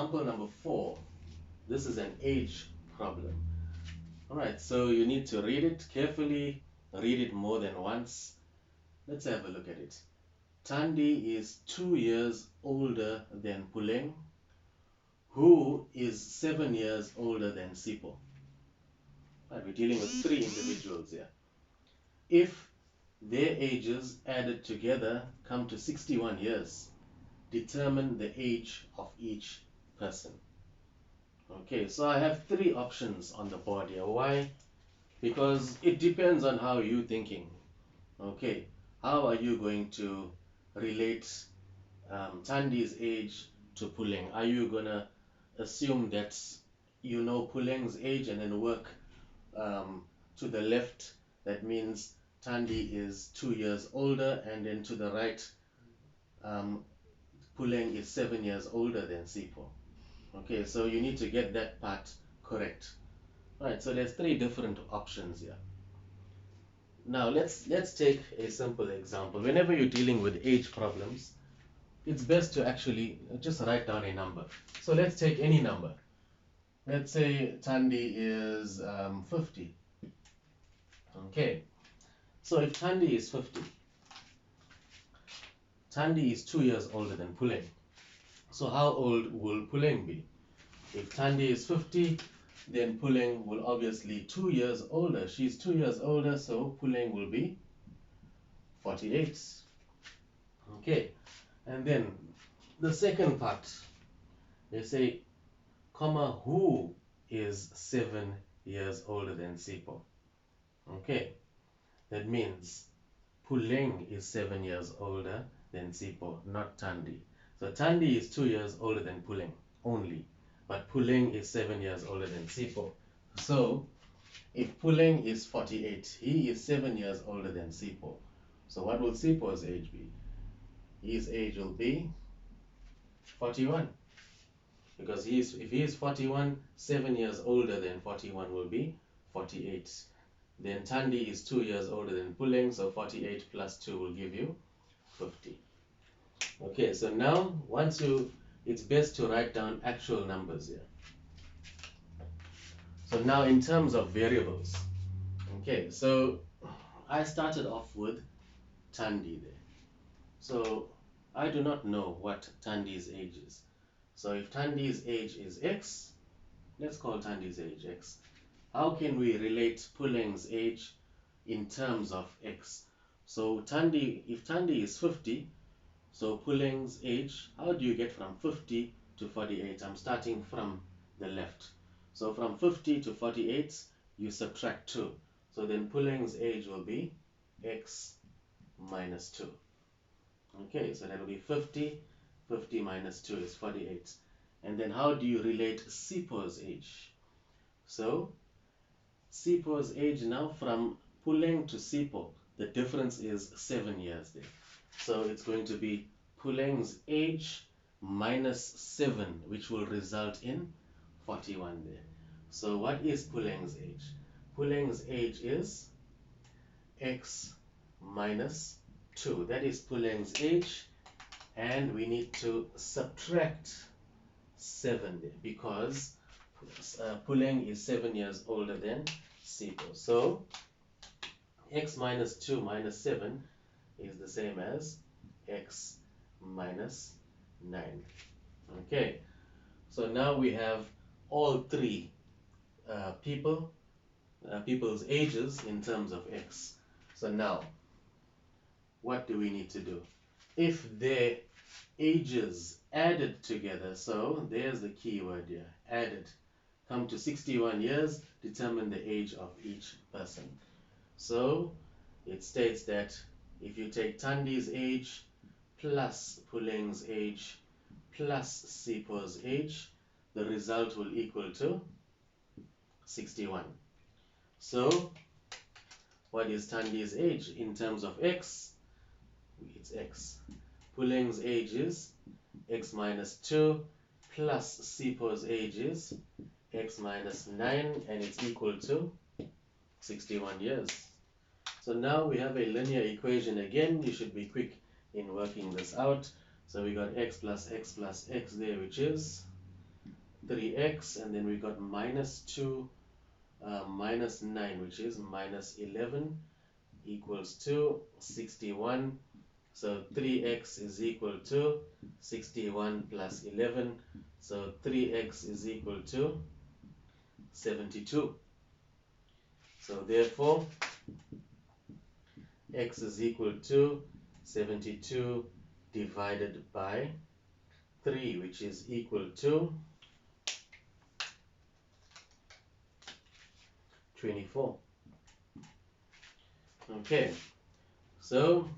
Example number 4. This is an age problem. Alright, so you need to read it carefully, read it more than once. Let's have a look at it. Thandi is 2 years older than Puleng, who is 7 years older than Sipho. Right, we're dealing with 3 individuals here. If their ages added together come to 61 years, determine the age of each person. Okay, so I have 3 options on the board here. Why? Because it depends on how you're thinking. Okay, how are you going to relate Thandi's age to Puleng? Are you gonna assume that you know Puleng's age and then work to the left? That means Thandi is 2 years older, and then to the right, um, Puleng is 7 years older than Sipho. Okay, so you need to get that part correct. Right, so there's 3 different options here. Now let's take a simple example. Whenever you're dealing with age problems, it's best to actually just write down a number. So let's take any number. Let's say Thandi is 50. Okay, so if Thandi is 50, Thandi is 2 years older than Puleng. So how old will Puleng be? If Thandi is 50, then Puleng will obviously 2 years older. She's 2 years older, so Puleng will be 48. Okay, and then the second part, they say, comma, who is 7 years older than Sipho? Okay, that means Puleng is 7 years older than Sipho, not Thandi. So Thandi is 2 years older than Puleng only, but Puleng is 7 years older than Sipho. So if Puleng is 48, he is 7 years older than Sipho. So what will Sipho's age be? His age will be 41. Because if he is 41, 7 years older than 41 will be 48. Then Thandi is 2 years older than Puleng, so 48 plus 2 will give you 50. Okay, so now it's best to write down actual numbers here. So now in terms of variables, okay, so I started off with Thandi there. So I do not know what Thandi's age is. So if Thandi's age is X, let's call Thandi's age X. How can we relate Puleng's age in terms of X? So if Thandi is 50, so Puleng's age, how do you get from 50 to 48? I'm starting from the left. So from 50 to 48, you subtract 2. So then Puleng's age will be X minus 2. Okay, so that will be 50. 50 minus 2 is 48. And then how do you relate Sipho's age? So Sipho's age now, from Puleng to Sipho, the difference is 7 years there. So it's going to be Puleng's age minus 7, which will result in 41 there. So what is Puleng's age? Puleng's age is X minus 2. That is Puleng's age, and we need to subtract 7 there because Puleng is 7 years older than Sipho. So X minus 2 minus 7 is the same as X minus 9. Okay, so now we have all 3 people's ages in terms of X. So now what do we need to do? If their ages added together, so there's the key word here, added, come to 61 years, determine the age of each person. So it states that if you take Thandi's age plus Puleng's age plus Sipho's age, the result will equal to 61. So what is Thandi's age in terms of X? It's X. Puleng's age is X minus 2 plus Sipho's age is X minus 9, and it's equal to 61 years. So now we have a linear equation again. You should be quick in working this out. So we got X plus X plus X there, which is 3x, and then we got minus 2 minus 9, which is minus 11, equals to 61. So 3x is equal to 61 plus 11. So 3x is equal to 72. So therefore, x is equal to 72 divided by 3, which is equal to 24. Okay, so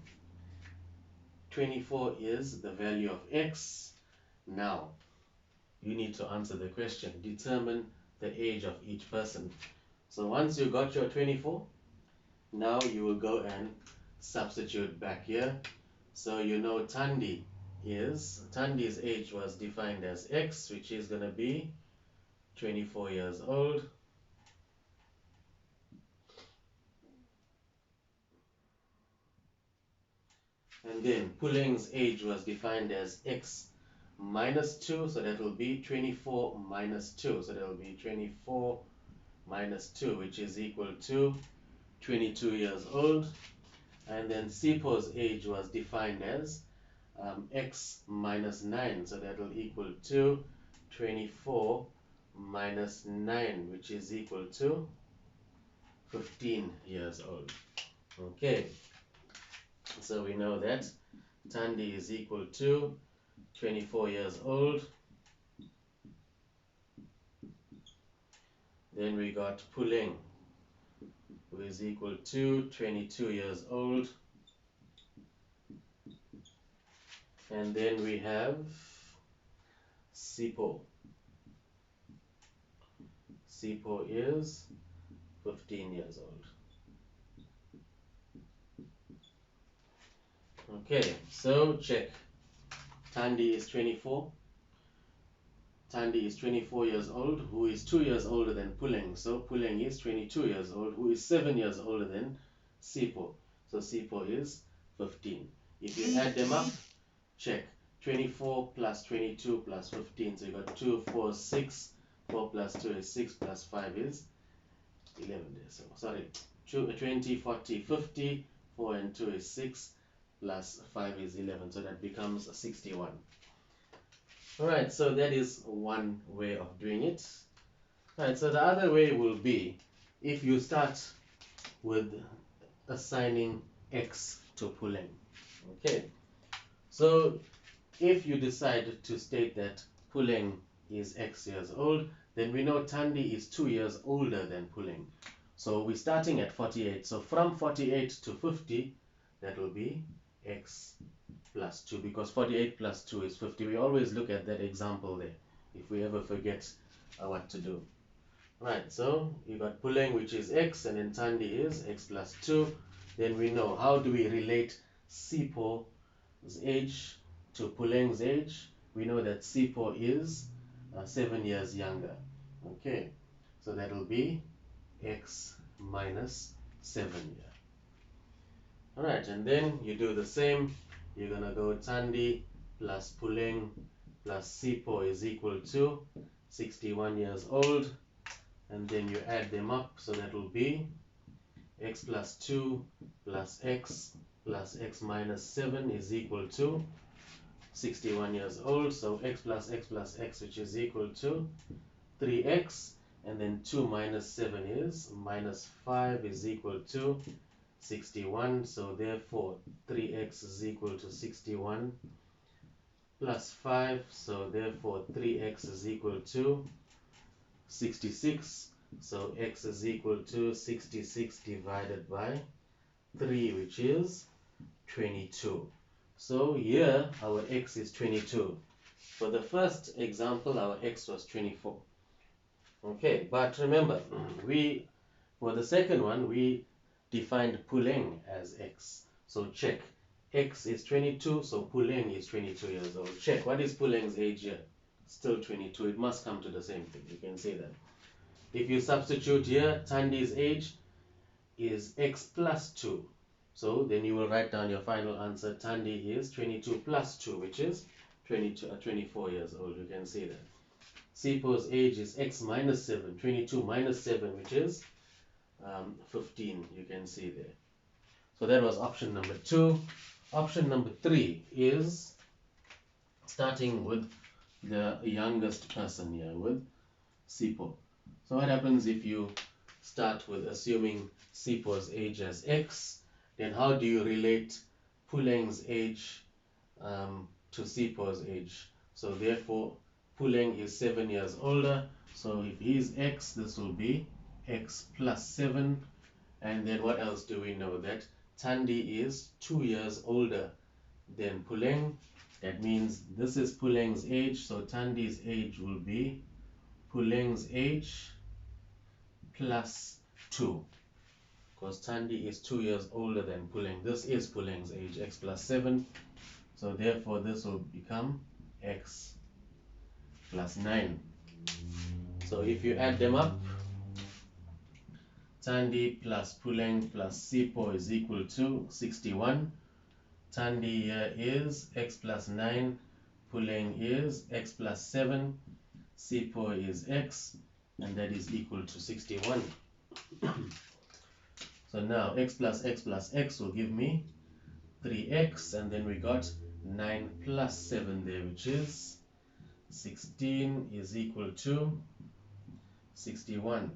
24 is the value of x. Now, you need to answer the question. Determine the age of each person. So once you got your 24, now you will go and substitute back here. So you know Tandi's age was defined as x, which is going to be 24 years old. And then Puleng's age was defined as x minus 2, so that will be 24 minus 2. So that will be 24 minus 2, which is equal to 22 years old. And then Sipo's age was defined as x minus 9, so that will equal to 24 minus 9, which is equal to 15 years old. Okay, so we know that Tandi is equal to 24 years old. Then we got Puleng, who is equal to 22 years old. And then we have Sipo. Sipo is 15 years old. Okay, so check. Tandi is 24. Tandi is 24 years old, who is 2 years older than Puleng. So Puleng is 22 years old, who is 7 years older than Sipo. So Sipo is 15. If you add them up, check. 24 plus 22 plus 15. So you got 2, 4, 6. 4 plus 2 is 6 plus 5 is 11. So sorry, 20, 40, 50. 4 and 2 is 6 plus 5 is 11. So that becomes 61. Alright, so that is one way of doing it. Alright, so the other way will be if you start with assigning x to Puleng. Okay, so if you decide to state that Puleng is x years old, then we know Tandi is 2 years older than Puleng. So we're starting at 48. So from 48 to 50, that will be x plus 2, because 48 plus 2 is 50. We always look at that example there if we ever forget what to do. Right, so you got Puleng, which is x, and then Tandi is x plus 2. Then we know, how do we relate Sipo's age to Puleng's age? We know that Sipo is 7 years younger. Okay, so that will be x minus 7 here. Alright, and then you do the same. You're going to go Tandi plus Puleng plus Sipo is equal to 61 years old. And then you add them up, so that will be x plus 2 plus x minus 7 is equal to 61 years old. So x plus x, which is equal to 3x. And then 2 minus 7 is minus 5 is equal to 61. So therefore 3x is equal to 61 plus 5. So therefore 3x is equal to 66. So x is equal to 66 divided by 3, which is 22. So here our x is 22. For the first example, our x was 24. Okay, but remember, for the second one, we defined Puleng as x. So check. X is 22, so Puleng is 22 years old. Check. What is Puleng's age here? Still 22. It must come to the same thing. You can say that. If you substitute here, Tandi's age is x plus 2. So then you will write down your final answer. Tandi is 22 plus 2, which is 24 years old. You can see that. Sipo's age is x minus 7, 22 minus 7, which is 15, you can see there. So that was option number 2. Option number 3 is starting with the youngest person here, with Sipo. So what happens if you start with assuming Sipo's age as x? Then how do you relate Puleng's age to Sipo's age? So therefore, Puleng is 7 years older. So if he is x, this will be x plus 7. And then what else do we know? That Thandi is 2 years older than Puleng. That means this is Puleng's age. So Thandi's age will be Puleng's age plus 2. Because Thandi is 2 years older than Puleng. This is Puleng's age, x plus 7. So therefore this will become x plus 9. So if you add them up, Thandi plus Puleng plus Sipo is equal to 61. Thandi here is x plus 9, Puleng is x plus 7, Sipo is x, and that is equal to 61. So now x plus x will give me 3x, and then we got 9 plus 7 there, which is 16 is equal to 61.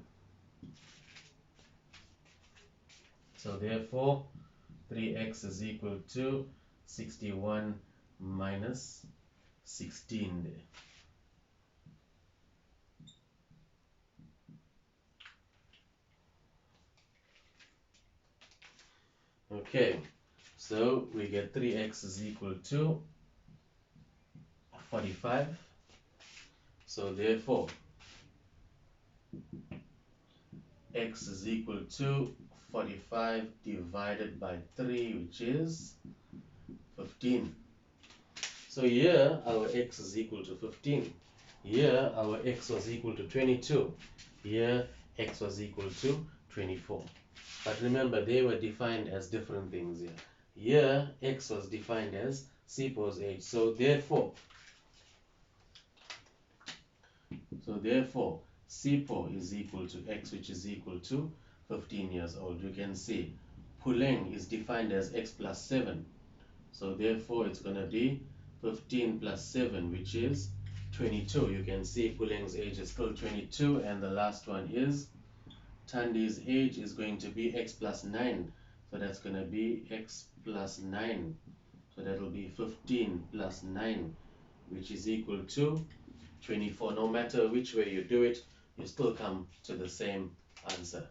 So therefore 3x is equal to 61 minus 16 there. Okay, so we get 3x is equal to 45. So therefore x is equal to 45 divided by 3, which is 15. So here our x is equal to 15. Here our x was equal to 22. Here x was equal to 24. But remember, they were defined as different things here. Here x was defined as Sipo's age. So therefore Sipo is equal to x, which is equal to 15 years old. You can see Puleng is defined as x plus 7. So therefore it's going to be 15 plus 7, which is 22. You can see Puleng's age is still 22. And the last one is Thandi's age is going to be x plus 9. So that's going to be x plus 9. So that will be 15 plus 9, which is equal to 24. No matter which way you do it, you still come to the same answer.